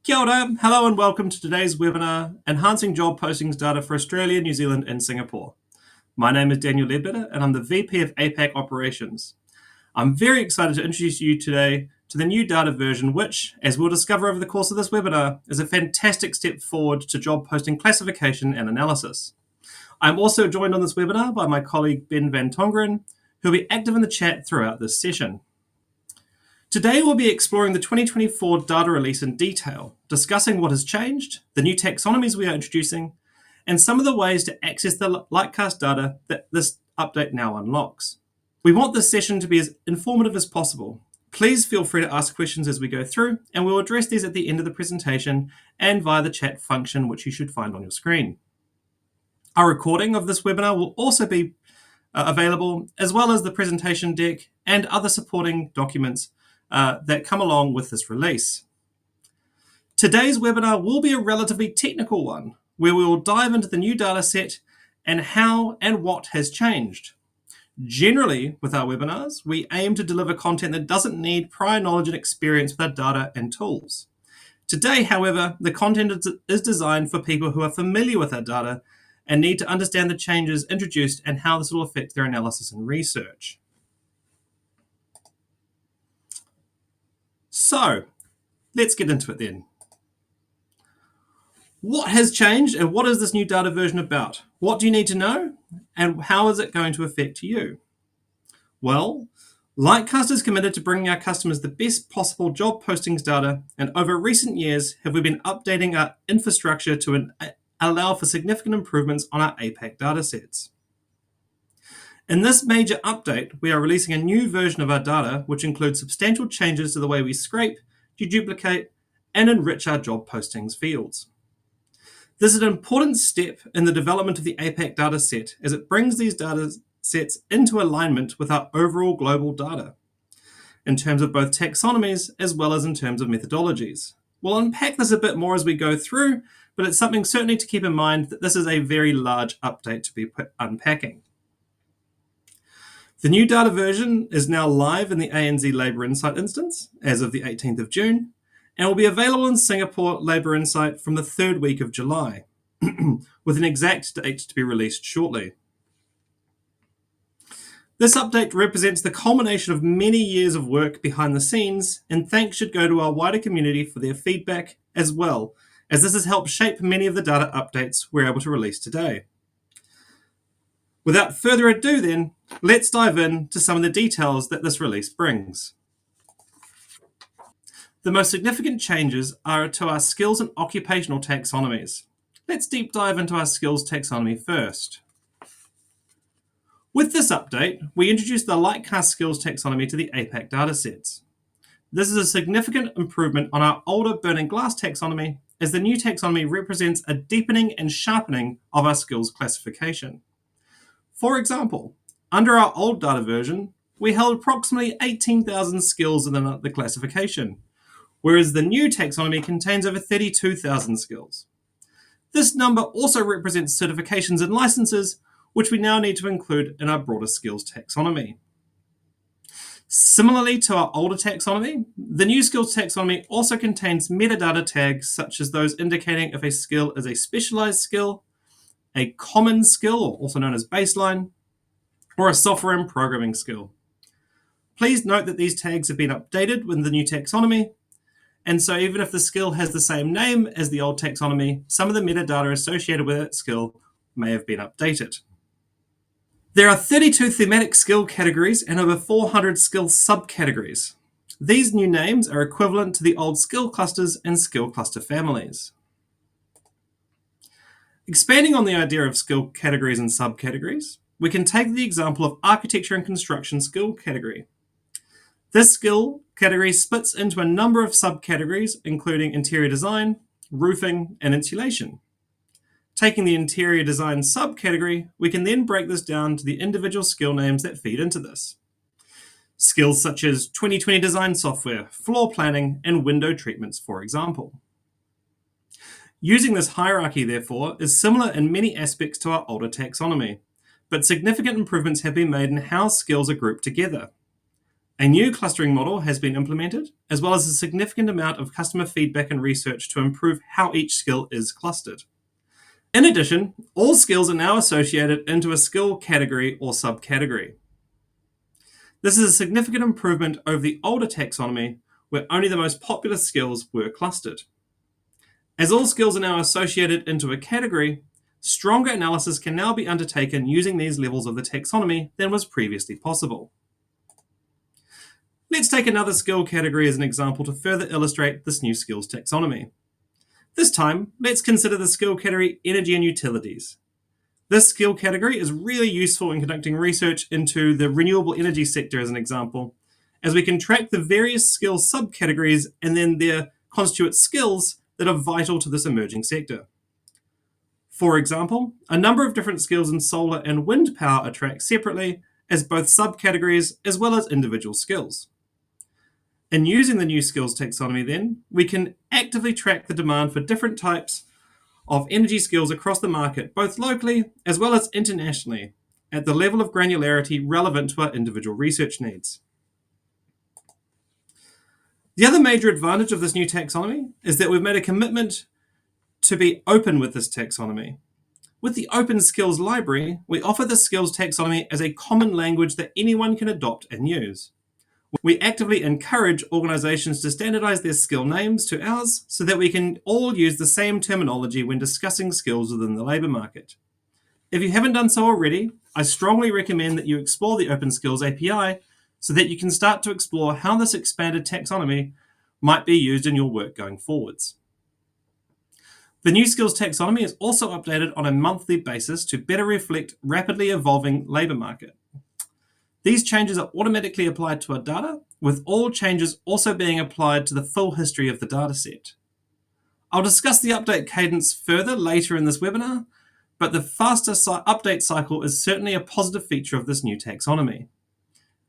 Kia ora, hello and welcome to today's webinar, Enhancing Job Postings Data for Australia, New Zealand and Singapore. My name is Daniel Leadbeater and I'm the VP of APAC Operations. I'm very excited to introduce you today to the new data version which, as we'll discover over the course of this webinar, is a fantastic step forward to job posting classification and analysis. I'm also joined on this webinar by my colleague Ben van Tongeren, who will be active in the chat throughout this session. Today we'll be exploring the 2024 data release in detail, discussing what has changed, the new taxonomies we are introducing, and some of the ways to access the Lightcast data that this update now unlocks. We want this session to be as informative as possible. Please feel free to ask questions as we go through, and we'll address these at the end of the presentation and via the chat function which you should find on your screen. Our recording of this webinar will also be available, as well as the presentation deck and other supporting documents that come along with this release. Today's webinar will be a relatively technical one, where we will dive into the new data set and how and what has changed. Generally, with our webinars, we aim to deliver content that doesn't need prior knowledge and experience with our data and tools. Today, however, the content is designed for people who are familiar with our data and need to understand the changes introduced and how this will affect their analysis and research. So, let's get into it then. What has changed and what is this new data version about? What do you need to know and how is it going to affect you? Well, Lightcast is committed to bringing our customers the best possible job postings data, and over recent years have we been updating our infrastructure to allow for significant improvements on our APAC datasets. In this major update, we are releasing a new version of our data which includes substantial changes to the way we scrape, deduplicate, and enrich our job postings fields. This is an important step in the development of the APAC dataset as it brings these data sets into alignment with our overall global data, in terms of both taxonomies as well as in terms of methodologies. We'll unpack this a bit more as we go through, but it's something certainly to keep in mind that this is a very large update to be unpacking. The new data version is now live in the ANZ Labour Insight instance as of the 18th of June and will be available in Singapore Labour Insight from the third week of July, with an exact date to be released shortly. This update represents the culmination of many years of work behind the scenes, and thanks should go to our wider community for their feedback as well, as this has helped shape many of the data updates we're able to release today. Without further ado then, let's dive into some of the details that this release brings. The most significant changes are to our skills and occupational taxonomies. Let's deep dive into our skills taxonomy first. With this update, we introduced the Lightcast skills taxonomy to the APAC datasets. This is a significant improvement on our older burning glass taxonomy, as the new taxonomy represents a deepening and sharpening of our skills classification. For example, under our old data version, we held approximately 18,000 skills in the classification, whereas the new taxonomy contains over 32,000 skills. This number also represents certifications and licenses, which we now need to include in our broader skills taxonomy. Similarly to our older taxonomy, the new skills taxonomy also contains metadata tags such as those indicating if a skill is a specialized skill, a common skill, or also known as baseline, or a software and programming skill. Please note that these tags have been updated with the new taxonomy, and so even if the skill has the same name as the old taxonomy, some of the metadata associated with that skill may have been updated. There are 32 thematic skill categories and over 400 skill subcategories. These new names are equivalent to the old skill clusters and skill cluster families. Expanding on the idea of skill categories and subcategories, we can take the example of architecture and construction skill category. This skill category splits into a number of subcategories, including interior design, roofing, and insulation. Taking the interior design subcategory, we can then break this down to the individual skill names that feed into this. Skills such as 2020 design software, floor planning, and window treatments, for example. Using this hierarchy, therefore, is similar in many aspects to our older taxonomy, but significant improvements have been made in how skills are grouped together. A new clustering model has been implemented, as well as a significant amount of customer feedback and research to improve how each skill is clustered. In addition, all skills are now associated into a skill category or subcategory. This is a significant improvement over the older taxonomy, where only the most popular skills were clustered. As all skills are now associated into a category, stronger analysis can now be undertaken using these levels of the taxonomy than was previously possible. Let's take another skill category as an example to further illustrate this new skills taxonomy. This time, let's consider the skill category Energy and Utilities. This skill category is really useful in conducting research into the renewable energy sector as an example, as we can track the various skill subcategories and then their constituent skills that are vital to this emerging sector. For example, a number of different skills in solar and wind power are tracked separately as both subcategories as well as individual skills. In using the new skills taxonomy then, we can actively track the demand for different types of energy skills across the market, both locally as well as internationally, at the level of granularity relevant to our individual research needs. The other major advantage of this new taxonomy is that we've made a commitment to be open with this taxonomy. With the Open Skills Library, we offer the skills taxonomy as a common language that anyone can adopt and use. We actively encourage organisations to standardise their skill names to ours so that we can all use the same terminology when discussing skills within the labour market. If you haven't done so already, I strongly recommend that you explore the Open Skills API so that you can start to explore how this expanded taxonomy might be used in your work going forwards. The new skills taxonomy is also updated on a monthly basis to better reflect rapidly evolving labour market. These changes are automatically applied to our data, with all changes also being applied to the full history of the dataset. I'll discuss the update cadence further later in this webinar, but the faster update cycle is certainly a positive feature of this new taxonomy.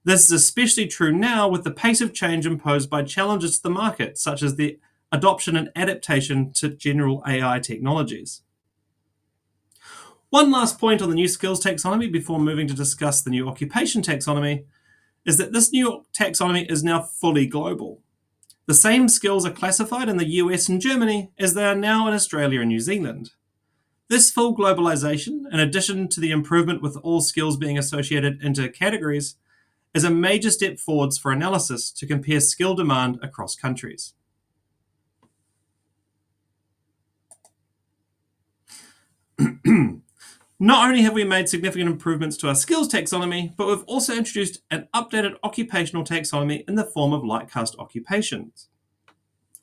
This is especially true now with the pace of change imposed by challenges to the market, such as the adoption and adaptation to general AI technologies. One last point on the new skills taxonomy before moving to discuss the new occupation taxonomy is that this new taxonomy is now fully global. The same skills are classified in the US and Germany as they are now in Australia and New Zealand. This full globalization, in addition to the improvement with all skills being associated into categories, is a major step forwards for analysis to compare skill demand across countries. Not only have we made significant improvements to our skills taxonomy, but we've also introduced an updated occupational taxonomy in the form of Lightcast Occupations.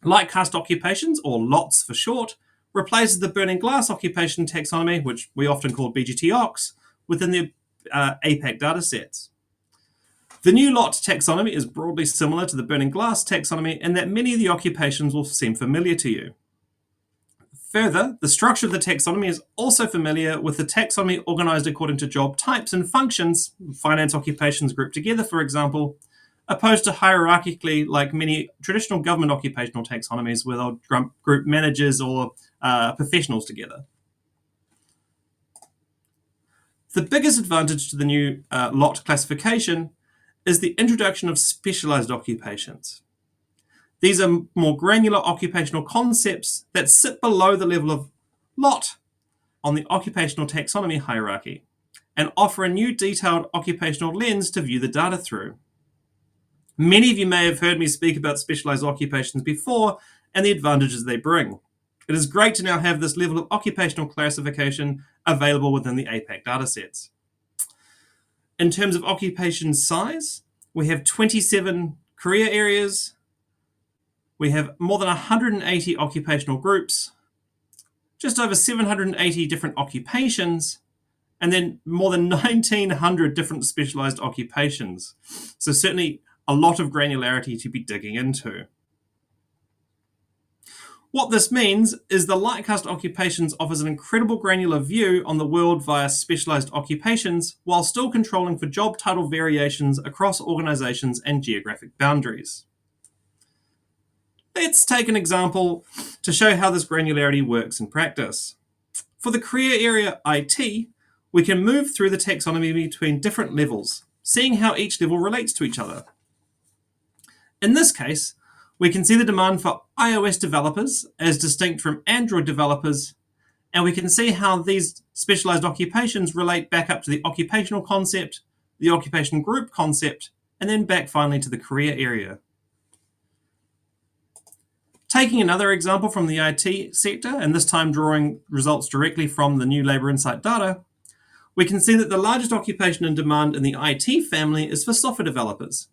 Lightcast Occupations, or LOTS for short, replaces the burning glass occupation taxonomy, which we often call BGT-OCS, within the APAC datasets. The new LOT taxonomy is broadly similar to the burning glass taxonomy in that many of the occupations will seem familiar to you. Further, the structure of the taxonomy is also familiar with the taxonomy organised according to job types and functions, finance occupations grouped together, for example, opposed to hierarchically like many traditional government occupational taxonomies where they'll group managers or professionals together. The biggest advantage to the new LOT classification is the introduction of specialised occupations. These are more granular occupational concepts that sit below the level of LOT on the occupational taxonomy hierarchy and offer a new detailed occupational lens to view the data through. Many of you may have heard me speak about specialised occupations before and the advantages they bring. It is great to now have this level of occupational classification available within the APAC datasets. In terms of occupation size, we have 27 career areas. We have more than 180 occupational groups, just over 780 different occupations, and then more than 1,900 different specialised occupations. So certainly a lot of granularity to be digging into. What this means is the Lightcast Occupations offers an incredible granular view on the world via specialised occupations while still controlling for job title variations across organisations and geographic boundaries. Let's take an example to show how this granularity works in practice. For the career area IT, we can move through the taxonomy between different levels, seeing how each level relates to each other. In this case, we can see the demand for iOS developers as distinct from Android developers, and we can see how these specialized occupations relate back up to the occupational concept, the occupation group concept, and then back finally to the career area. Taking another example from the IT sector, and this time drawing results directly from the new Labour Insight data, we can see that the largest occupation in demand in the IT family is for software developers.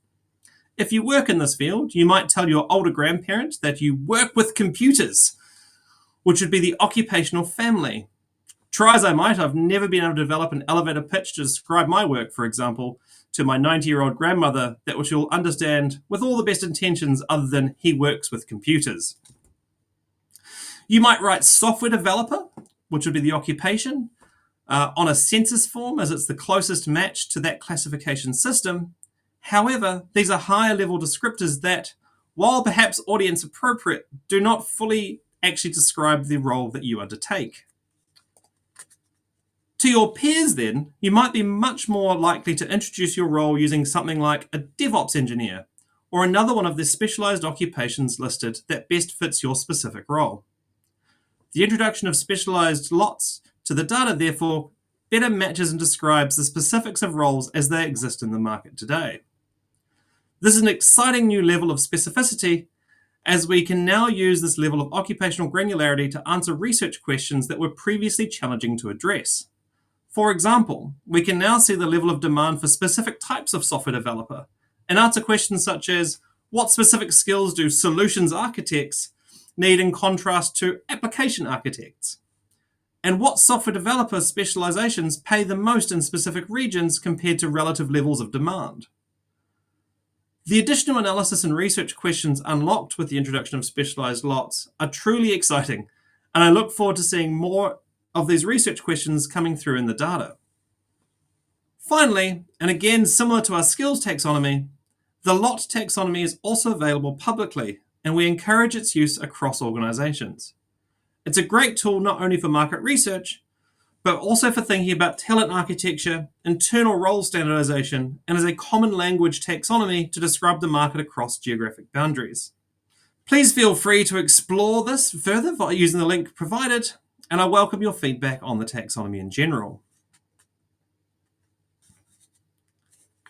If you work in this field, you might tell your older grandparent that you work with computers, which would be the occupational family. Try as I might, I've never been able to develop an elevator pitch to describe my work, for example, to my 90-year-old grandmother that which you'll understand with all the best intentions other than he works with computers. You might write software developer, which would be the occupation, on a census form as it's the closest match to that classification system. However, these are higher level descriptors that, while perhaps audience appropriate, do not fully actually describe the role that you undertake. To your peers then, you might be much more likely to introduce your role using something like a DevOps engineer, or another one of the specialized occupations listed that best fits your specific role. The introduction of specialized lots to the data, therefore, better matches and describes the specifics of roles as they exist in the market today. This is an exciting new level of specificity, as we can now use this level of occupational granularity to answer research questions that were previously challenging to address. For example, we can now see the level of demand for specific types of software developer and answer questions such as, what specific skills do solutions architects need in contrast to application architects? And what software developer specializations pay the most in specific regions compared to relative levels of demand? The additional analysis and research questions unlocked with the introduction of specialized lots are truly exciting, and I look forward to seeing more of these research questions coming through in the data. Finally, and again similar to our skills taxonomy, the lot taxonomy is also available publicly, and we encourage its use across organizations. It's a great tool not only for market research, but also for thinking about talent architecture, internal role standardization, and as a common language taxonomy to describe the market across geographic boundaries. Please feel free to explore this further by using the link provided, and I welcome your feedback on the taxonomy in general.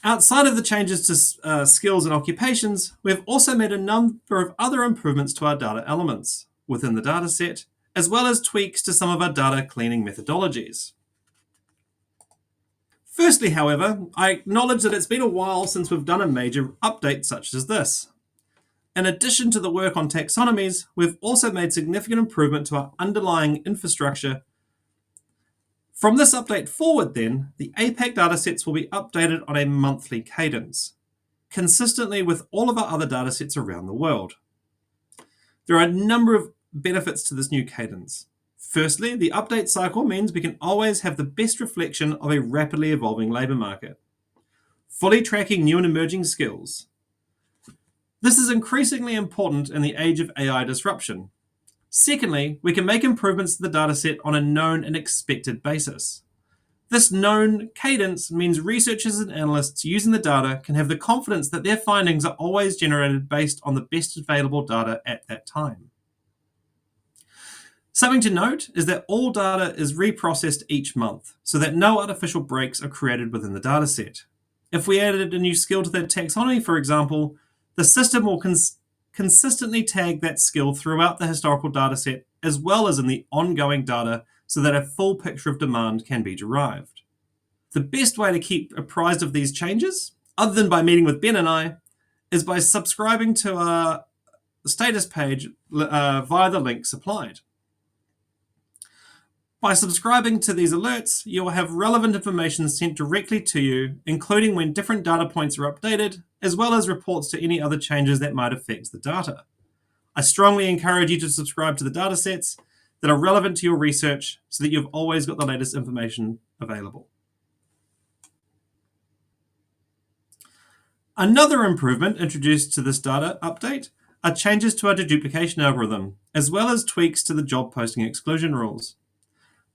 Outside of the changes to skills and occupations, we've also made a number of other improvements to our data elements within the dataset, as well as tweaks to some of our data cleaning methodologies. Firstly, however, I acknowledge that it's been a while since we've done a major update such as this. In addition to the work on taxonomies, we've also made significant improvement to our underlying infrastructure. From this update forward then, the APAC datasets will be updated on a monthly cadence, consistently with all of our other datasets around the world. There are a number of benefits to this new cadence. Firstly, the update cycle means we can always have the best reflection of a rapidly evolving labour market, fully tracking new and emerging skills. This is increasingly important in the age of AI disruption. Secondly, we can make improvements to the dataset on a known and expected basis. This known cadence means researchers and analysts using the data can have the confidence that their findings are always generated based on the best available data at that time. Something to note is that all data is reprocessed each month, so that no artificial breaks are created within the dataset. If we added a new skill to the taxonomy, for example, the system will consistently tag that skill throughout the historical dataset as well as in the ongoing data so that a full picture of demand can be derived. The best way to keep apprised of these changes, other than by meeting with Ben and I, is by subscribing to our status page via the link supplied. By subscribing to these alerts, you will have relevant information sent directly to you, including when different data points are updated, as well as reports to any other changes that might affect the data. I strongly encourage you to subscribe to the datasets that are relevant to your research so that you've always got the latest information available. Another improvement introduced to this data update are changes to our deduplication algorithm, as well as tweaks to the job posting exclusion rules.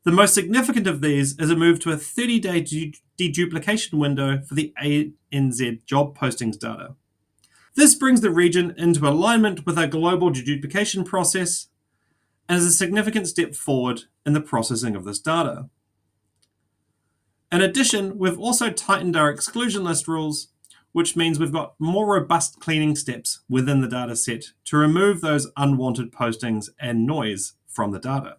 The most significant of these is a move to a 30-day deduplication window for the ANZ job postings data. This brings the region into alignment with our global deduplication process and is a significant step forward in the processing of this data. In addition, we've also tightened our exclusion list rules, which means we've got more robust cleaning steps within the data set to remove those unwanted postings and noise from the data.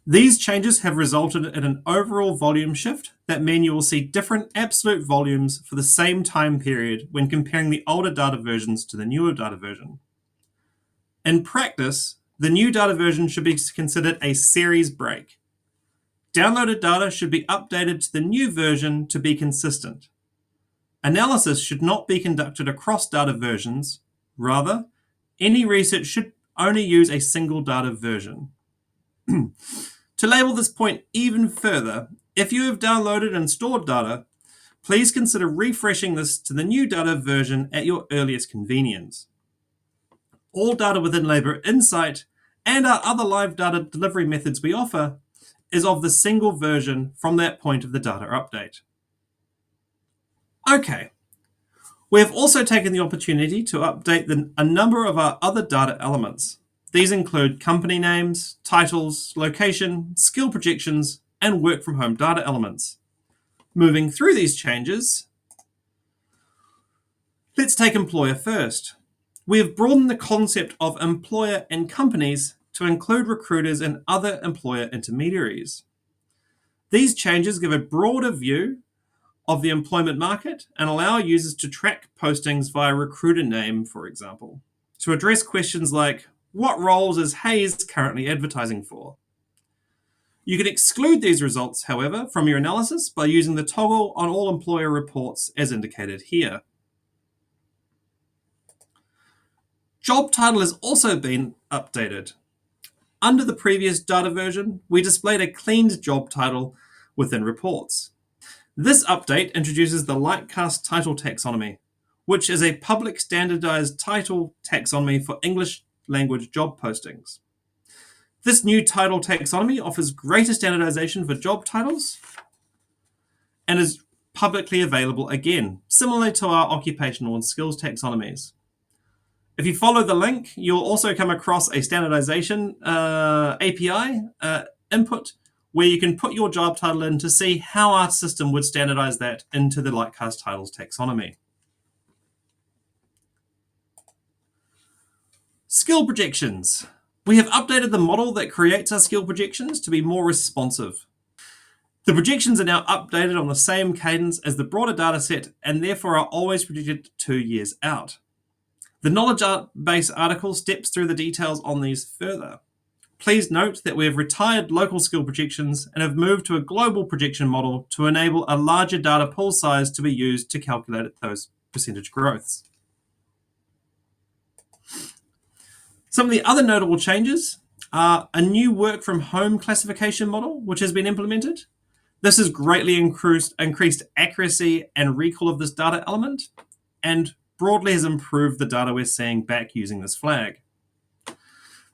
These changes have resulted in an overall volume shift that mean you will see different absolute volumes for the same time period when comparing the older data versions to the newer data version. In practice, the new data version should be considered a series break. Downloaded data should be updated to the new version to be consistent. Analysis should not be conducted across data versions. Rather, any research should only use a single data version. To label this point even further, if you have downloaded and stored data, please consider refreshing this to the new data version at your earliest convenience. All data within Labour Insight and our other live data delivery methods we offer is of the single version from that point of the data update. Okay, we have also taken the opportunity to update a number of our other data elements. These include company names, titles, location, skill projections, and work from home data elements. Moving through these changes, let's take employer first. We have broadened the concept of employer and companies to include recruiters and other employer intermediaries. These changes give a broader view of the employment market and allow users to track postings via recruiter name, for example, to address questions like, what roles is Hayes currently advertising for? You can exclude these results, however, from your analysis by using the toggle on all employer reports as indicated here. Job title has also been updated. Under the previous data version, we displayed a cleaned job title within reports. This update introduces the Lightcast title taxonomy, which is a public standardized title taxonomy for English language job postings. This new title taxonomy offers greater standardization for job titles and is publicly available again, similar to our occupational and skills taxonomies. If you follow the link, you'll also come across a standardization API input where you can put your job title in to see how our system would standardize that into the Lightcast titles taxonomy. Skill projections. We have updated the model that creates our skill projections to be more responsive. The projections are now updated on the same cadence as the broader dataset and therefore are always projected 2 years out. The knowledge base article steps through the details on these further. Please note that we have retired local skill projections and have moved to a global projection model to enable a larger data pool size to be used to calculate those percentage growths. Some of the other notable changes are a new work from home classification model, which has been implemented. This has greatly increased accuracy and recall of this data element and broadly has improved the data we're seeing back using this flag.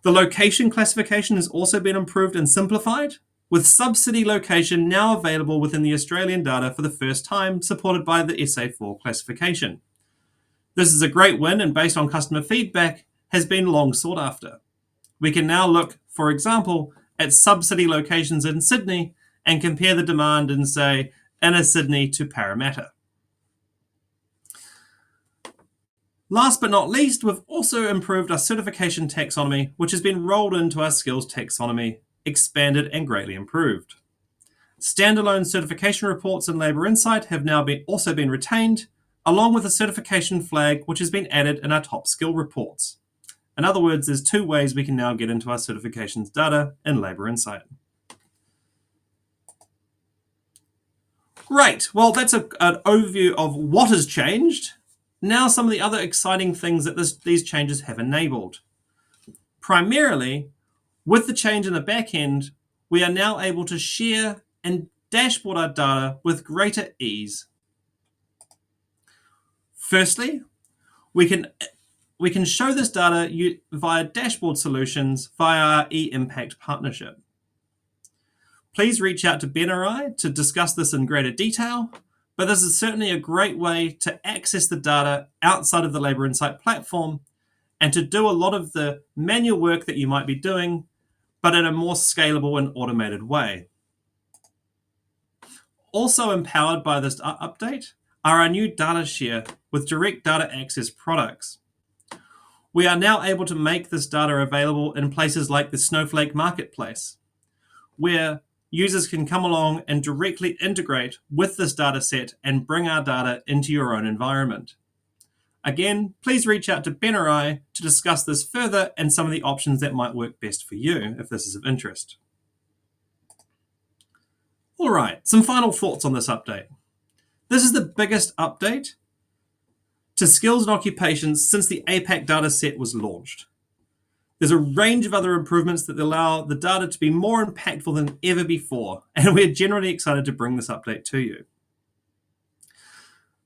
The location classification has also been improved and simplified, with sub-city location now available within the Australian data for the first time, supported by the SA4 classification. This is a great win and based on customer feedback, has been long sought after. We can now look, for example, at sub-city locations in Sydney and compare the demand in, say, inner Sydney to Parramatta. Last but not least, we've also improved our certification taxonomy, which has been rolled into our skills taxonomy, expanded and greatly improved. Standalone certification reports in Labour Insight have now also been retained, along with a certification flag which has been added in our top skill reports. In other words, there's 2 ways we can now get into our certifications data in Labour Insight. Great, well that's an overview of what has changed. Now some of the other exciting things that these changes have enabled. Primarily, with the change in the back end, we are now able to share and dashboard our data with greater ease. Firstly, we can show this data via dashboard solutions via our eImpact partnership. Please reach out to Ben or I to discuss this in greater detail, but this is certainly a great way to access the data outside of the Labour Insight platform and to do a lot of the manual work that you might be doing, but in a more scalable and automated way. Also empowered by this update are our new data share with direct data access products. We are now able to make this data available in places like the Snowflake Marketplace, where users can come along and directly integrate with this data set and bring our data into your own environment. Again, please reach out to Ben or I to discuss this further and some of the options that might work best for you if this is of interest. All right, some final thoughts on this update. This is the biggest update to skills and occupations since the APAC dataset was launched. There's a range of other improvements that allow the data to be more impactful than ever before, and we're generally excited to bring this update to you.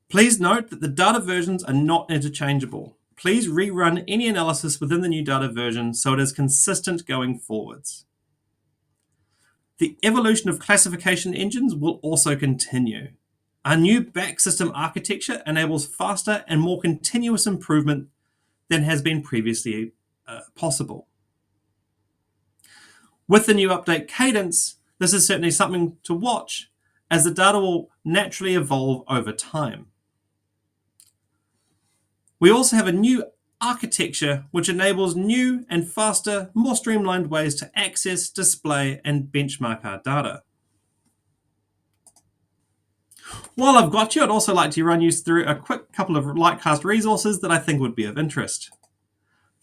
Please note that the data versions are not interchangeable. Please rerun any analysis within the new data version so it is consistent going forwards. The evolution of classification engines will also continue. Our new back system architecture enables faster and more continuous improvement than has been previously possible. With the new update cadence, this is certainly something to watch as the data will naturally evolve over time. We also have a new architecture which enables new and faster, more streamlined ways to access, display, and benchmark our data. While I've got you, I'd also like to run you through a quick couple of Lightcast resources that I think would be of interest.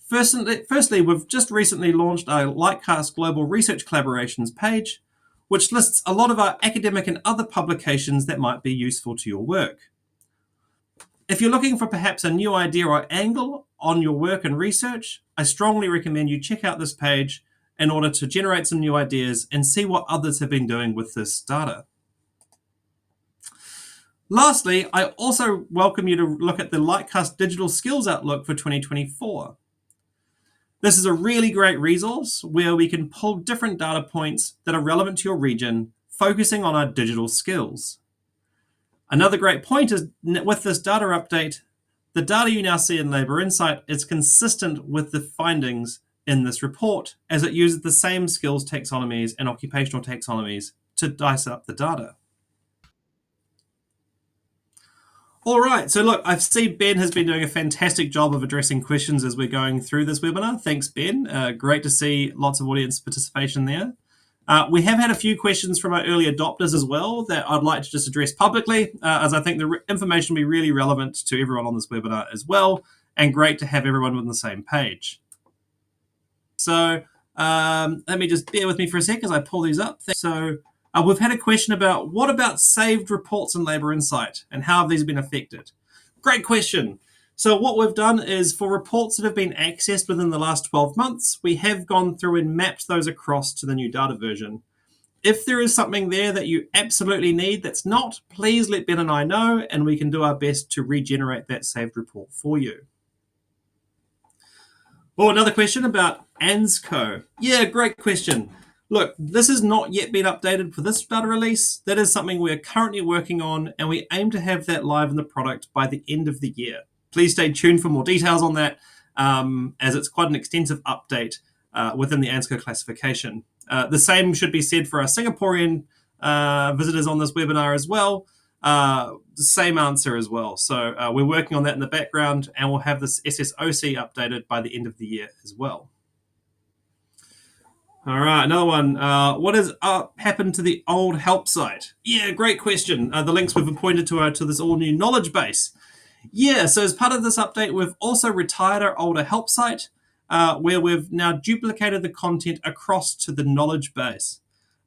Firstly, we've just recently launched our Lightcast Global Research Collaborations page, which lists a lot of our academic and other publications that might be useful to your work. If you're looking for perhaps a new idea or angle on your work and research, I strongly recommend you check out this page in order to generate some new ideas and see what others have been doing with this data. Lastly, I also welcome you to look at the Lightcast Digital Skills Outlook for 2024. This is a really great resource where we can pull different data points that are relevant to your region, focusing on our digital skills. Another great point is with this data update, the data you now see in Labour Insight is consistent with the findings in this report, as it uses the same skills taxonomies and occupational taxonomies to dice up the data. All right, so look, I see Ben has been doing a fantastic job of addressing questions as we're going through this webinar. Thanks, Ben. Great to see lots of audience participation there. We have had a few questions from our early adopters as well that I'd like to just address publicly, as I think the information will be really relevant to everyone on this webinar as well, and great to have everyone on the same page. So let me just bear with me for a sec as I pull these up. So we've had a question about what about saved reports in Labour Insight and how have these been affected? Great question. So what we've done is for reports that have been accessed within the last 12 months, we have gone through and mapped those across to the new data version. If there is something there that you absolutely need that's not, please let Ben and I know, and we can do our best to regenerate that saved report for you. Oh, another question about ANZ. Yeah, great question. Look, this has not yet been updated for this data release. That is something we're currently working on, and we aim to have that live in the product by the end of the year. Please stay tuned for more details on that, as it's quite an extensive update within the ANZ classification. The same should be said for our Singaporean visitors on this webinar as well. The same answer as well. So we're working on that in the background, and we'll have this SSOC updated by the end of the year as well. All right, another one. What has happened to the old help site? Yeah, great question. The links we've appointed to this all new knowledge base. Yeah, so as part of this update, we've also retired our older help site, where we've now duplicated the content across to the knowledge base.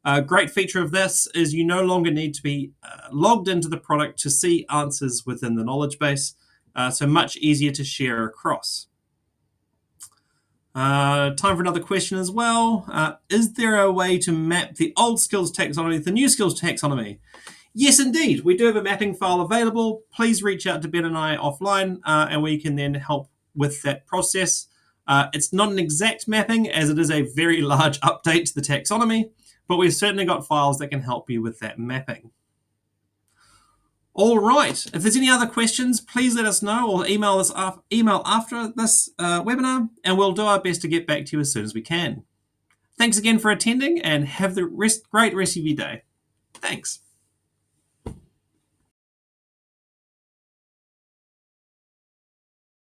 A great feature of this is you no longer need to be logged into the product to see answers within the knowledge base, so much easier to share across. Time for another question as well. Is there a way to map the old skills taxonomy with the new skills taxonomy? Yes, indeed. We do have a mapping file available. Please reach out to Ben and I offline, and we can then help with that process. It's not an exact mapping, as it is a very large update to the taxonomy, but we've certainly got files that can help you with that mapping. All right. If there's any other questions, please let us know or email after this webinar, and we'll do our best to get back to you as soon as we can. Thanks again for attending, and have the great rest of your day. Thanks.